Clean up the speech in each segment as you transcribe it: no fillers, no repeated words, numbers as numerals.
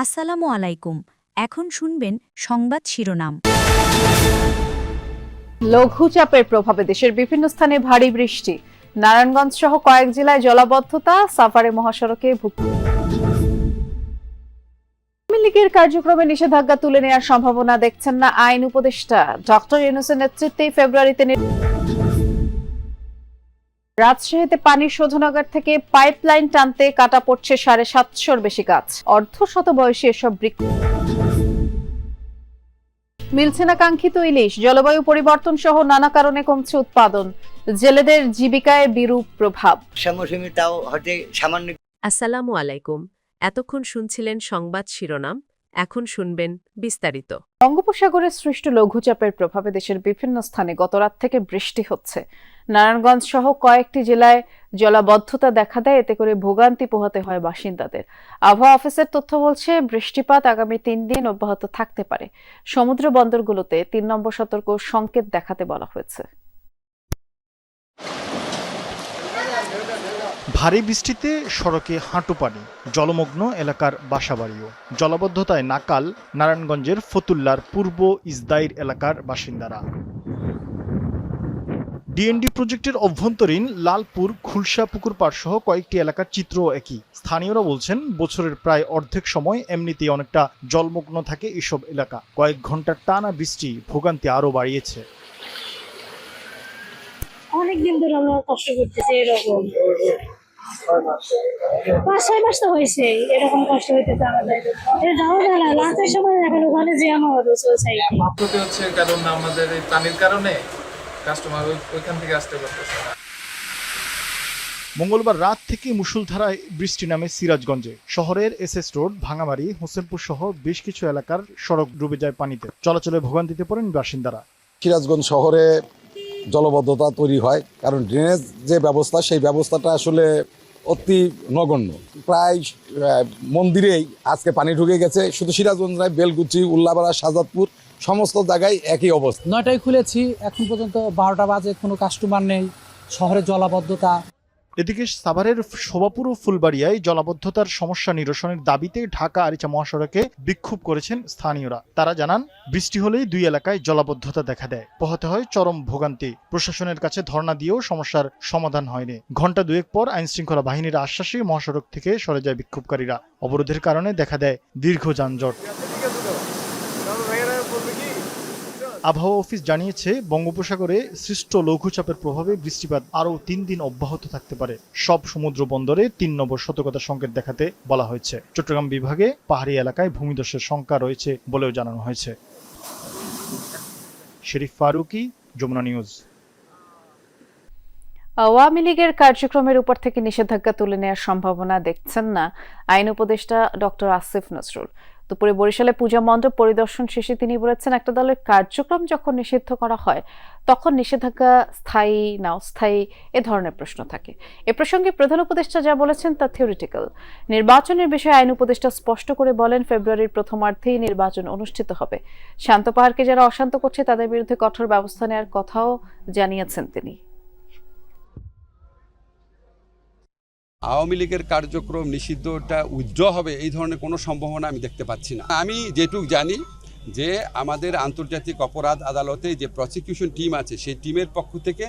আসসালামু আলাইকুম। এখন শুনবেন সংবাদ শিরোনাম। লঘুচাপের প্রভাবে দেশের বিভিন্ন স্থানে ভারী বৃষ্টি, নারায়ণগঞ্জ সহ কয়েক জেলায় জলাবদ্ধতা, সাভারে মহাসড়কে আওয়ামী লীগের কার্যক্রমে নিষেধাজ্ঞা তুলে নেওয়ার সম্ভাবনা দেখছেন না আইন উপদেষ্টা। ডক্টর ইউনূসের নেতৃত্বে ফেব্রুয়ারিতে রাজশাহীতে পানির শোধনাগার থেকে পাইপলাইন টানতে কাটা পড়ছে ৭৫০র বেশি গাছ। অর্ধশতবয়সী এসব বৃক্ষ মিলছে না কাঙ্ক্ষিত ইলিশ, জলবায়ু পরিবর্তন সহ নানা কারণে কমছে উৎপাদন, জেলেদের জীবিকায় বিরূপ প্রভাব। সমসাময়িকটাও হতে সামান্য। আসসালামু আলাইকুম। এতক্ষণ শুনছিলেন সংবাদ শিরোনাম, এখন শুনবেন বিস্তারিত। বঙ্গোপসাগরে সৃষ্ট লঘুচাপের প্রভাবে দেশের বিভিন্ন স্থানে গতরাত থেকে বৃষ্টি হচ্ছে। নারায়ণগঞ্জ সহ কয়েকটি জেলায় জলাবদ্ধতা দেখা দেয়, এতে করে ভোগান্তি পোহাতে হয় বাসিন্দাদের। আবহাওয়া অফিসের তথ্য বলছে, বৃষ্টিপাত আগামী ৩ দিন অব্যাহত থাকতে পারে। সমুদ্র বন্দরগুলোতে ৩ নম্বর সতর্ক সংকেত দেখাতে বলা হয়েছে। ভারী বৃষ্টিতে সড়কে হাঁটু পানি, জলমগ্ন এলাকার বাসাবাড়িও। জলাবদ্ধতায় নাকাল নারায়ণগঞ্জের ফতুল্লার পূর্ব ইসদাইর এলাকার বাসিন্দারা। ডিএনডি প্রজেক্টের অভ্যন্তরীণ লালপুর খুলশা পুকুর পাড় সহ কয়েকটি এলাকার চিত্রও একই। স্থানীয়রা বলছেন, বছরের প্রায় অর্ধেক সময় এমনিতেই অনেকটা জলমগ্ন থাকে এসব এলাকা। কয়েক ঘন্টার টানা বৃষ্টি ভোগান্তি আরও বাড়িয়েছে। অনেকদিন ধরে আমরা কষ্ট করতেছি, এরকম ৫-৬ মাস তো হয়েছে এরকম কষ্ট হইতেছে আমাদের। যাওয়া যায় না, রাতের সময় এখন ওখানে যে আমার ক্ষতি হচ্ছে, কারণ আমাদের এই পানির কারণে কাস্টমার ওইখান থেকে আসতে পারতেছে না। মঙ্গলবার রাত থেকে মুষলধারায় বৃষ্টি নামে সিরাজগঞ্জে। শহরের এসএস রোড, ভাঙামারি, হোসেনপুর সহ বেশ কিছু এলাকার সড়ক ডুবে যায় পানিতে। চলাচলে ভোগান্তিতে পড়েন বাসিন্দারা। সিরাজগঞ্জ শহরে জলবদ্ধতা তৈরি হয়, কারণ ড্রেনেজ যে ব্যবস্থা, সেই ব্যবস্থাটা আসলে অতি নগণ্য। প্রায় মন্দিরেই আজকে পানি ঢুকে গেছে। শুধু সিরাজগঞ্জ নয়, বেলগুচি, উল্লাপাড়া, শাহজাদপুর সমস্ত জায়গায় একই অবস্থা। 9টায় খুলেছি, এখন পর্যন্ত 12টা বাজে, কোনো কাস্টমার নেই, শহরে জলাবদ্ধতা। এদিকে সাভারের শোভাপুর ও ফুলবাড়িয়ায় জলাবদ্ধতার সমস্যা নিরসনের দাবিতে ঢাকা আরিচা মহাসড়কে বিক্ষোভ করেছেন স্থানীয়রা। তারা জানান, বৃষ্টি হলেই দুই এলাকায় জলাবদ্ধতা দেখা দেয়, পোহাতে হয় চরম ভোগান্তি। প্রশাসনের কাছে ধর্ণা দিয়েও সমস্যার সমাধান হয়নি। ঘণ্টা দুয়েক পর আইনশৃঙ্খলা বাহিনীর আশ্বাসে মহাসড়ক থেকে সরে যায় বিক্ষোভকারীরা। অবরোধের কারণে দেখা দেয় দীর্ঘ যানজট। আবহাওয়া অফিস জানিয়েছে, বঙ্গোপসাগরে সৃষ্ট লঘুচাপের প্রভাবে বৃষ্টিপাত আরও ৩ দিন অব্যাহত থাকতে পারে। সব সমুদ্র বন্দরে ৩ নম্বর সতর্কতা সংকেত দেখাতে বলা হয়েছে। চট্টগ্রাম বিভাগে পাহাড়ি এলাকায় ভূমিধসের শঙ্কা রয়েছে বলেও জানানো হয়েছে। শরীফ ফারুকী, যমুনা নিউজ। আওয়ামী লীগের কার্যক্রমের উপর থেকে নিষেধাজ্ঞা তুলে নেওয়ার সম্ভাবনা দেখছেন না আইন উপদেষ্টা ডক্টর আসিফ নজরুল। দুপুরে বরিশালে পূজা মণ্ডপ পরিদর্শন শেষে তিনি বলেছেন, একটা দলের কার্যক্রম যখন নিষিদ্ধ করা হয় তখন নিষেধাজ্ঞা স্থায়ী না অস্থায়ী এ ধরনের প্রশ্ন থাকে। এ প্রসঙ্গে প্রধান উপদেষ্টা যা বলেছেন তা থিওরিটিক্যাল। নির্বাচনের বিষয়ে আইন উপদেষ্টা স্পষ্ট করে বলেন, ফেব্রুয়ারির প্রথমার্ধেই নির্বাচন অনুষ্ঠিত হবে। শান্ত পাহাড়কে যারা অশান্ত করছে তাদের বিরুদ্ধে কঠোর ব্যবস্থা নেওয়ার কথাও জানিয়েছেন তিনি। আওয়ামী লীগের কার্যক্রম নিষিদ্ধটা উইথড্র হবে এই ধরনের কোনো সম্ভাবনা আমি দেখতে পাচ্ছি না। আমি যেটুক জানি যে আমাদের আন্তর্জাতিক অপরাধ আদালতে যে প্রসিকিউশন টিম আছে, সেই টিমের পক্ষ থেকে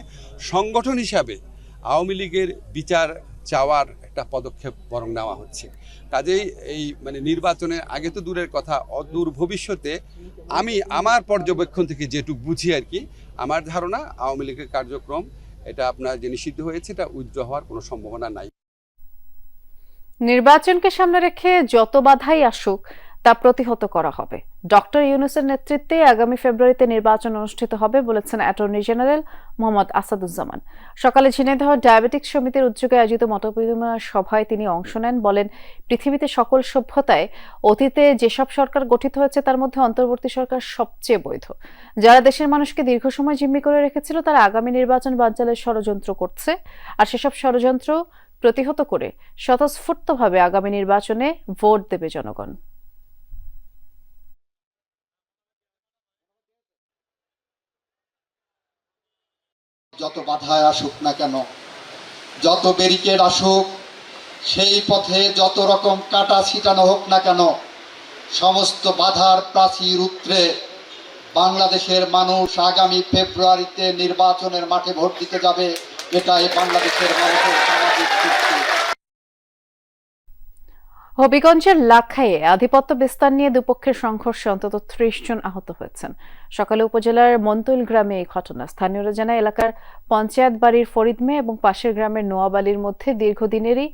সংগঠন হিসাবে আওয়ামী লীগের বিচার চাওয়ার একটা পদক্ষেপ বরং নেওয়া হচ্ছে। কাজেই এই নির্বাচনের আগে তো দূরের কথা, অদূর ভবিষ্যতে আমি আমার পর্যবেক্ষণ থেকে যেটুক বুঝি আর কি, আমার ধারণা আওয়ামী লীগের কার্যক্রম এটা আপনার যে নিষিদ্ধ হয়েছে এটা উইথড্র হওয়ার কোনো সম্ভাবনা নাই। নির্বাচনকে সামনে রেখে যত বাধাই আসুক তা প্রতিহত করা হবে। ডক্টর ইউনূসের নেতৃত্বে আগামী ফেব্রুয়ারিতে নির্বাচন অনুষ্ঠিত হবে বলেছেন অ্যাটর্নি জেনারেল মোহাম্মদ আসাদুজ্জামান। সকালে ঝিনাইদহ ডায়াবেটিক্স সমিতির উদ্যোগে আয়োজিত মতবিনিময় সভায় তিনি অংশ নেন। বলেন, পৃথিবীতে সকল সভ্যতায় অতীতে যেসব সরকার গঠিত হয়েছে তার মধ্যে অন্তর্বর্তী সরকার সবচেয়ে বৈধ। যারা দেশের মানুষকে দীর্ঘ সময় জিম্মি করে রেখেছিল তারা আগামী নির্বাচন বানচালের ষড়যন্ত্র করছে, আর সেসব ষড়যন্ত্র প্রতিহত করে স্বতঃস্ফূর্তভাবে আগামী নির্বাচনে ভোট দেবে জনগণ। যত বাধায় আসুক না কেন, যত ব্যারিকেড আসুক, সেই পথে যত রকম কাটা ছিটানো হোক না কেন, সমস্ত বাধার প্রাচীর উত্তরে বাংলাদেশের মানুষ আগামী ফেব্রুয়ারিতে নির্বাচনের মাঠে ভোট দিতে যাবে, এটাই বাংলাদেশের মানুষের সামাজিক চুক্তি। হবিগঞ্জের লাখাইয়ে আধিপত্য বিস্তার নিয়ে দুপক্ষের সংঘর্ষে অন্তত 30 জন আহত হয়েছেন। সকালে উপজেলার মন্তুল গ্রামে এই ঘটনা। স্থানীয়রা জানায় এলাকার পঞ্চায়েত বাড়ির ফরিদ মেয়ে এবং পাশের গ্রামের নোয়াব আলীর মধ্যে দীর্ঘদিনেরই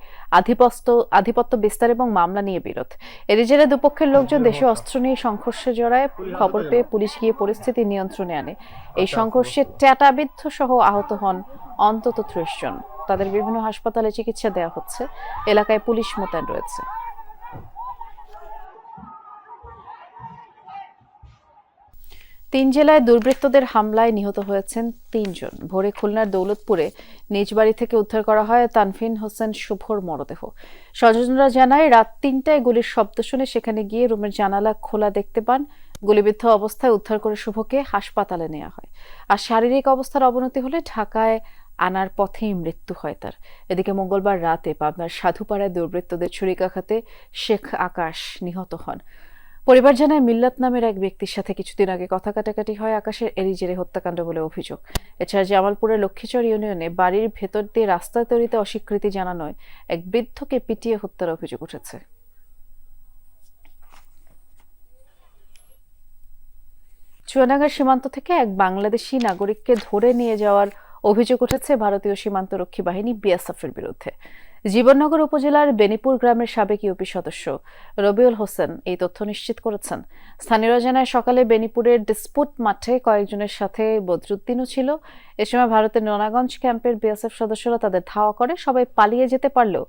আধিপত্য বিস্তার এবং মামলা নিয়ে বিরোধ। এর জেরে দুপক্ষের লোকজন দেশে অস্ত্র নিয়ে সংঘর্ষে জড়ায়। খবর পেয়ে পুলিশ গিয়ে পরিস্থিতি নিয়ন্ত্রণে আনে। এই সংঘর্ষে ট্যাটাবিদ্ধ সহ আহত হন অন্তত 30 জন। তাদের বিভিন্ন হাসপাতালে চিকিৎসা দেওয়া হচ্ছে। এলাকায় পুলিশ মোতায়েন রয়েছে। তিন জেলায় দুর্বৃত্তদের হামলায় নিহত হয়েছেন 3 জন। ভোরে খুলনার দৌলতপুরে নিজ বাড়ি থেকে উদ্ধার করা হয় তানফিন হোসেন শুভর মরদেহ। স্বজনরা জানায় রাত 3টায় গুলির শব্দ শুনে সেখানে গিয়ে রুমের জানালা খোলা দেখতে পান। গুলিবিদ্ধ অবস্থায় উদ্ধার করে শুভকে হাসপাতালে নেওয়া হয়। আর শারীরিক অবস্থার অবনতি হলে ঢাকায় আনার পথেই মৃত্যু হয় তার। এদিকে মঙ্গলবার রাতে পাবনার সাধুপাড়ায় দুর্বৃত্তদের ছুরিকাঘাতে শেখ আকাশ নিহত হন। পরিবার জানায় মিল্লাত নামের এক ব্যক্তির সাথে কিছুদিন আগে কথা কাটাকাটি হয় আকাশের, এরই জেরে হত্যাকাণ্ড বলে অভিযোগ। এছাড়া জামালপুরের লক্ষ্মীচর ইউনিয়নে বাড়ির ভেতর দিয়ে রাস্তা তৈরিতে অস্বীকৃতি জানানোয় এক বৃদ্ধকে পিটিয়ে হত্যার অভিযোগ উঠেছে। চুয়াডাঙ্গার সীমান্ত থেকে এক বাংলাদেশি নাগরিককে ধরে নিয়ে যাওয়ার অভিযোগ উঠেছে ভারতীয় সীমান্তরক্ষী বাহিনী বিএসএফের বিরুদ্ধে। জীবননগর উপজেলার বেনিপুর গ্রামের সাবেক ইউপি সদস্য রবিউল হোসেন এই তথ্য নিশ্চিত করেছেন। স্থানীয়রা জানায় সকালে বেনিপুরের ডিসপুট মাঠে কয়েকজনের সাথে বদরুদ্দিনও ছিল। এ সময় ভারতের নোনাগঞ্জ ক্যাম্পের বিএসএফ সদস্যরা তাদের ধাওয়া করে। সবাই পালিয়ে যেতে পারলেও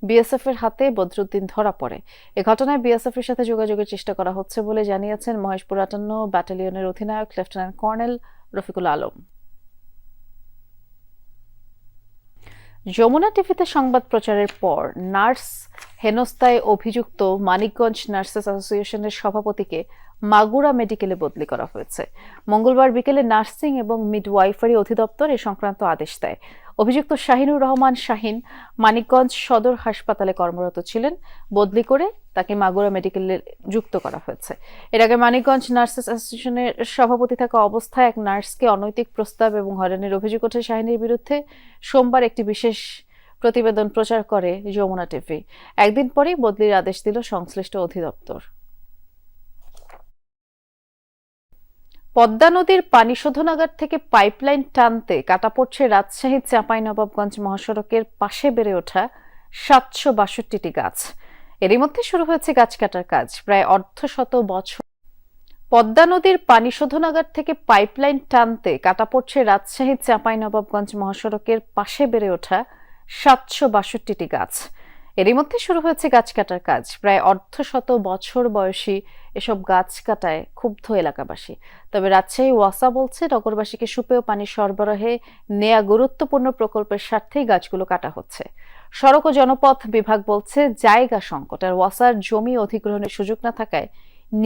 বিএসএফ এর হাতে বদরুদ্দিন ধরা পড়ে। এ ঘটনায় বিএসএফ এর সাথে যোগাযোগের চেষ্টা করা হচ্ছে বলে জানিয়েছেন মহেশপুর 58 ব্যাটালিয়নের অধিনায়ক লেফটেন্যান্ট কর্নেল রফিকুল আলম। যমুনা টিভিতে সংবাদ প্রচারের পর নার্স হেনস্থায় অভিযুক্ত মানিকগঞ্জ নার্সেস অ্যাসোসিয়েশনের সভাপতিকে মাগুরা মেডিকেলে বদলি করা হয়েছে। মঙ্গলবার বিকেলে নার্সিং এবং মিডওয়াইফারি অধিদপ্তর এ সংক্রান্ত আদেশ দেয়। অভিযুক্ত শাহিনুর রহমান শাহিন মানিকগঞ্জ সদর হাসপাতালে কর্মরত ছিলেন। বদলি করে তাকে মাগুরা মেডিকেলে যুক্ত করা হয়েছে। এর আগে মানিকগঞ্জ নার্সেস অ্যাসোসিয়েশনের সভাপতি থাকা অবস্থায় এক নার্সকে অনৈতিক প্রস্তাব এবং হয়রানির অভিযোগ ওঠে শাহিনের বিরুদ্ধে। সোমবার একটি বিশেষ প্রতিবেদন প্রচার করে যমুনা টিভি। একদিন পরেই বদলির আদেশ দিল সংশ্লিষ্ট অধিদপ্তর। পদ্মা নদীর পানি শোধনাগার থেকে পাইপলাইন টানতে কাটা পড়ছে রাজশাহী চাঁপাইনবাবগঞ্জ মহাসড়কের পাশে বেড়ে ওঠা 762টি গাছ। এরই মধ্যে শুরু হয়েছে গাছ কাটার কাজ। প্রায় অর্ধশত বছর পদ্মা নদীর পানি শোধনাগার থেকে পাইপলাইন টানতে কাটা পড়ছে রাজশাহী চাঁপাইনবাবগঞ্জ মহাসড়কের পাশে বেড়ে ওঠা 762টি গাছ। এরই মধ্যে শুরু হয়েছে গাছ কাটার কাজ। প্রায় অর্ধশত বছর বয়সী এসব গাছ কাটায় ক্ষুব্ধ এলাকাবাসী। তবে রাজশাহী ওয়াসা বলছে নগরবাসীকে সুপেয় পানি সরবরাহে নেয়া গুরুত্বপূর্ণ প্রকল্পের স্বার্থেই গাছগুলো কাটা হচ্ছে। সড়ক ও জনপথ বিভাগ বলছে জায়গা সংকট আর ওয়াসার জমি অধিগ্রহণের সুযোগ না থাকায়